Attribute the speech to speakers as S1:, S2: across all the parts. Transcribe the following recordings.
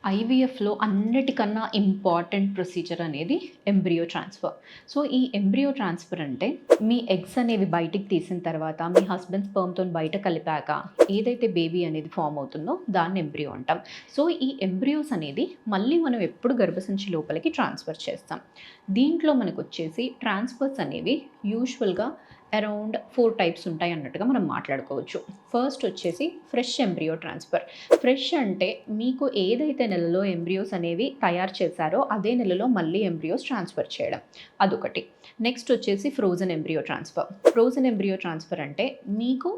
S1: ఐవీఎఫ్‌లో అన్నిటికన్నా important procedure అనేది embryo transfer. So, ఈ ఎంబ్రియో ట్రాన్స్‌ఫర్ అంటే మీ ఎగ్స్ అనేవి బయటికి తీసిన తర్వాత మీ హస్బెండ్ స్పెర్మ్‌తోని బయట కలిపాక ఏదైతే బేబీ అనేది ఫార్మ్ అవుతుందో దాన్ని ఎంబ్రియో అంటాం. సో, ఈ ఎంబ్రియోస్ అనేది మళ్ళీ మనం ఎప్పుడు గర్భసంచి లోపలికి ట్రాన్స్‌ఫర్ చేస్తాం. దీంట్లో మనకొచ్చేసి ట్రాన్స్‌ఫర్స్ అనేవి యూజువల్‌గా అరౌండ్ 4 టైప్స్ ఉంటాయి అన్నట్టుగా మనం మాట్లాడుకోవచ్చు. ఫస్ట్ వచ్చేసి ఫ్రెష్ ఎంబ్రియో ట్రాన్స్‌ఫర్. ఫ్రెష్ అంటే మీకు ఏదైతే నెలలో ఎంబ్రియోస్ అనేవి తయారు చేశారో అదే నెలలో మళ్ళీ ఎంబ్రియోస్ ట్రాన్స్ఫర్ చేయడం అదొకటి. నెక్స్ట్ వచ్చేసి frozen embryo transfer. Frozen embryo transfer అంటే మీకు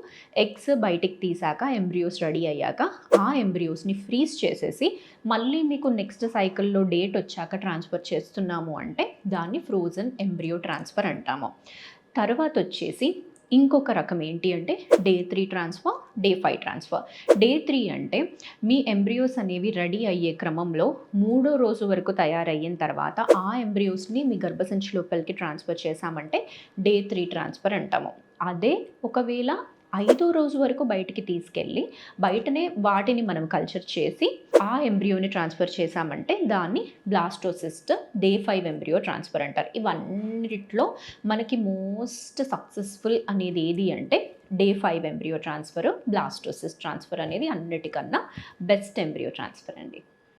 S1: ఎగ్స్ బయటికి తీసాక ఎంబ్రియోస్ రెడీ అయ్యాక ఆ ఎంబ్రియోస్ని ఫ్రీజ్ చేసేసి మళ్ళీ మీకు నెక్స్ట్ సైకిల్లో డేట్ వచ్చాక ట్రాన్స్ఫర్ చేస్తున్నాము అంటే దాన్ని ఫ్రోజన్ ఎంబ్రియో ట్రాన్స్ఫర్ అంటాము. తర్వాత వచ్చేసి ఇంకొక రకం ఏంటి అంటే day 3 transfer, day 5 transfer. Day 3 అంటే మీ ఎంబ్రియోస్ అనేవి రెడీ అయ్యే క్రమంలో మూడో రోజు వరకు తయారయిన తర్వాత ఆ ఎంబ్రియోస్‌ని మీ గర్భసంచి లోపలికి ట్రాన్స్ఫర్ చేశామంటే డే 3 ట్రాన్స్ఫర్ అంటాము. అదే ఒకవేళ ఐదో రోజు వరకు బయటికి తీసుకెళ్ళి బయటనే వాటిని మనం కల్చర్ చేసి ఆ ఎంబ్రియోని ట్రాన్స్ఫర్ చేశామంటే దాన్ని బ్లాస్టోసిస్ట్ డే 5 ఎంబ్రియో ట్రాన్స్ఫర్ అంటారు. ఇవన్నిటిలో మనకి మోస్ట్ సక్సెస్‌ఫుల్ అనేది ఏది అంటే day 5 embryo transfer, blastocyst transfer అనేది అన్నిటికన్నా బెస్ట్ ఎంబ్రియో ట్రాన్స్ఫర్ అండి.